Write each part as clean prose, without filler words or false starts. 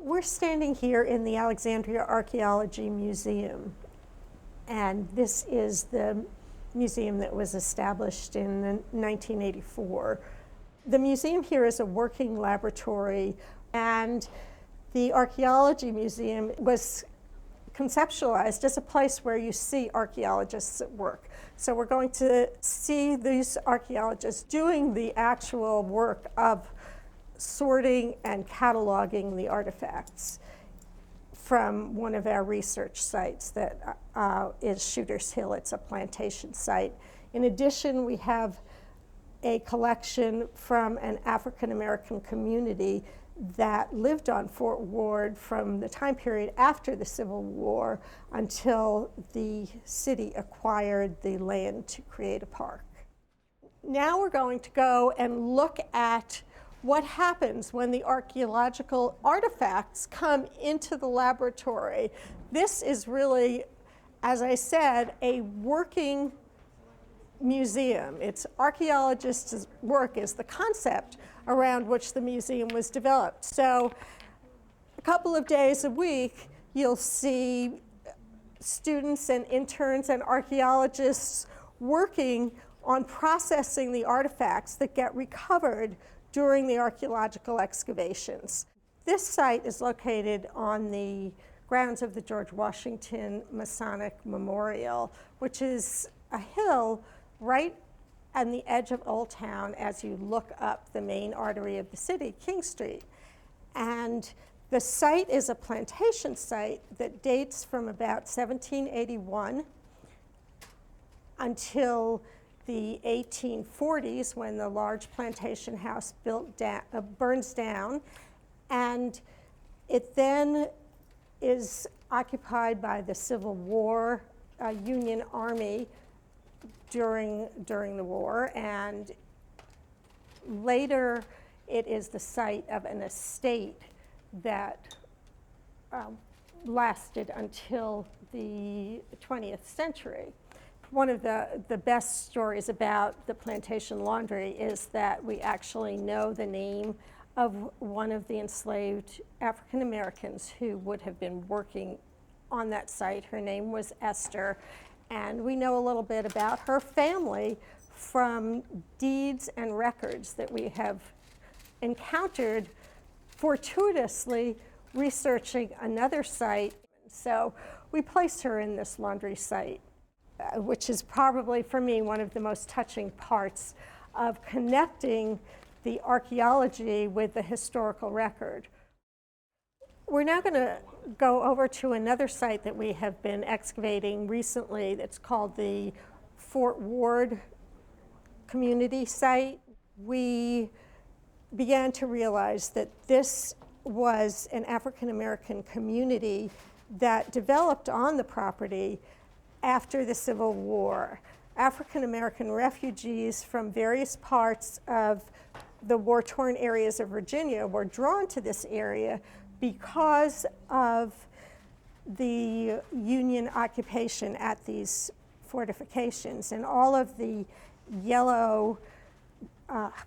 We're standing here in the Alexandria Archaeology Museum, and this is the museum that was established in 1984. The museum here is a working laboratory, and the Archaeology Museum was conceptualized as a place where you see archaeologists at work. So we're going to see these archaeologists doing the actual work of sorting and cataloging the artifacts from one of our research sites that is Shooters Hill. It's a plantation site. In addition, we have a collection from an African American community that lived on Fort Ward from the time period after the Civil War until the city acquired the land to create a park. Now we're going to go and look at what happens when the archaeological artifacts come into the laboratory. This is really, as I said, a working museum. It's archaeologists' work is the concept around which the museum was developed. So a couple of days a week, you'll see students and interns and archaeologists working on processing the artifacts that get recovered during the archaeological excavations. This site is located on the grounds of the George Washington Masonic Memorial, which is a hill right on the edge of Old Town as you look up the main artery of the city, King Street. And the site is a plantation site that dates from about 1781 until the 1840s, when the large plantation house burns down, and it then is occupied by the Civil War Union Army during the war, and later it is the site of an estate that lasted until the 20th century. One of the best stories about the plantation laundry is that we actually know the name of one of the enslaved African Americans who would have been working on that site. Her name was Esther, and we know a little bit about her family from deeds and records that we have encountered fortuitously researching another site. So we placed her in this laundry site, which is probably, for me, one of the most touching parts of connecting the archaeology with the historical record. We're now going to go over to another site that we have been excavating recently that's called the Fort Ward community site. We began to realize that this was an African American community that developed on the property after the Civil War. African American refugees from various parts of the war-torn areas of Virginia were drawn to this area because of the Union occupation at these fortifications, and all of the yellow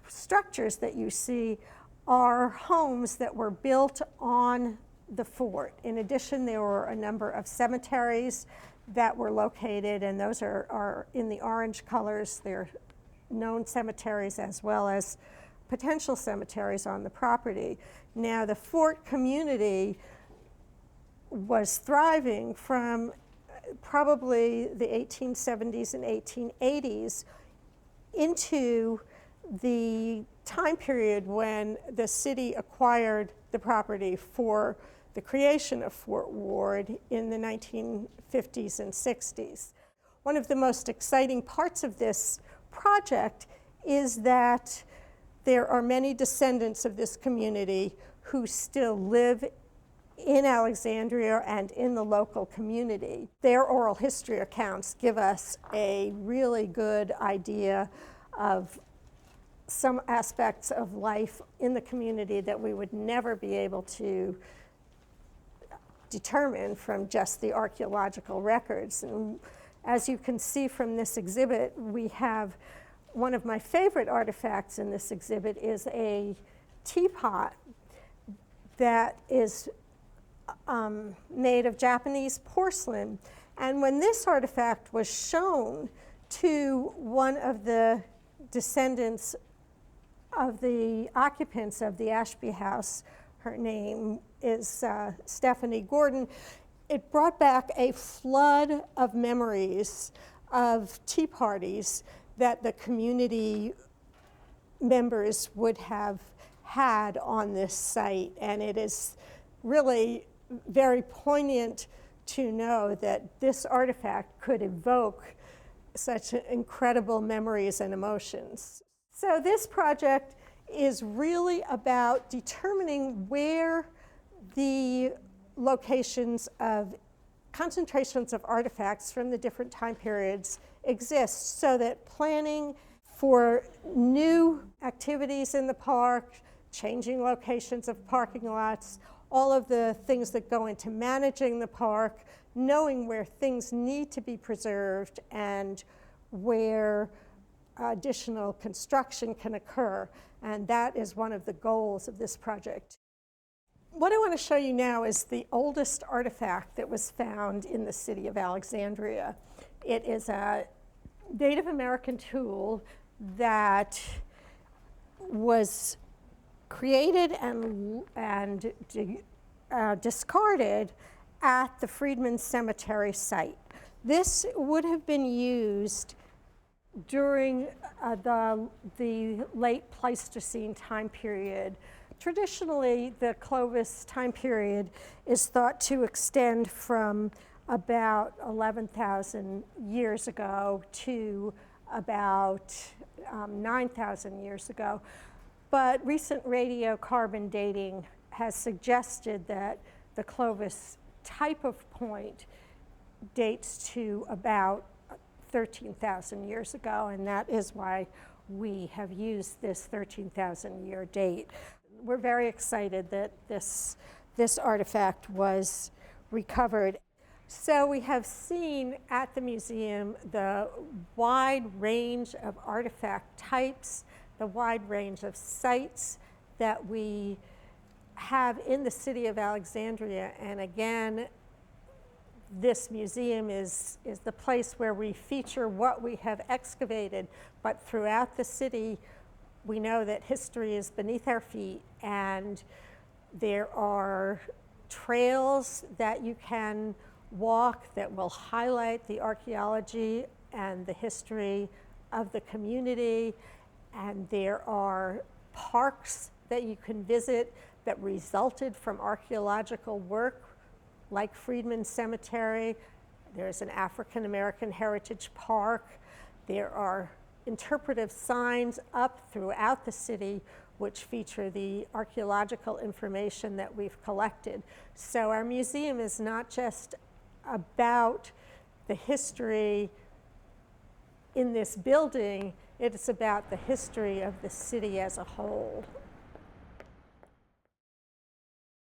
structures that you see are homes that were built on the fort. In addition, there were a number of cemeteries that were located, and those are in the orange colors. They're known cemeteries as well as potential cemeteries on the property. Now, the fort community was thriving from probably the 1870s and 1880s into the time period when the city acquired the property for the creation of Fort Ward in the 1950s and 60s. One of the most exciting parts of this project is that there are many descendants of this community who still live in Alexandria and in the local community. Their oral history accounts give us a really good idea of some aspects of life in the community that we would never be able to determine from just the archaeological records. And as you can see from this exhibit, we have one of my favorite artifacts in this exhibit is a teapot that is made of Japanese porcelain. And when this artifact was shown to one of the descendants of the occupants of the Ashby House, her name is Stephanie Gordon, it brought back a flood of memories of tea parties that the community members would have had on this site. And it is really very poignant to know that this artifact could evoke such incredible memories and emotions. So this project is really about determining where the locations of concentrations of artifacts from the different time periods exist, so that planning for new activities in the park, changing locations of parking lots, all of the things that go into managing the park, knowing where things need to be preserved and where additional construction can occur. And that is one of the goals of this project. What I want to show you now is the oldest artifact that was found in the city of Alexandria. It is a Native American tool that was created and discarded at the Freedman Cemetery site. This would have been used during the late Pleistocene time period. Traditionally, the Clovis time period is thought to extend from about 11,000 years ago to about 9,000 years ago. But recent radiocarbon dating has suggested that the Clovis type of point dates to about 13,000 years ago, and that is why we have used this 13,000 year date. We're very excited that this artifact was recovered. So we have seen at the museum the wide range of artifact types, the wide range of sites that we have in the city of Alexandria. And again, this museum is the place where we feature what we have excavated, but throughout the city, we know that history is beneath our feet, and there are trails that you can walk that will highlight the archaeology and the history of the community, and there are parks that you can visit that resulted from archaeological work, like Freedman Cemetery. There's an African American Heritage Park. There are interpretive signs up throughout the city which feature the archaeological information that we've collected. So our museum is not just about the history in this building, it's about the history of the city as a whole.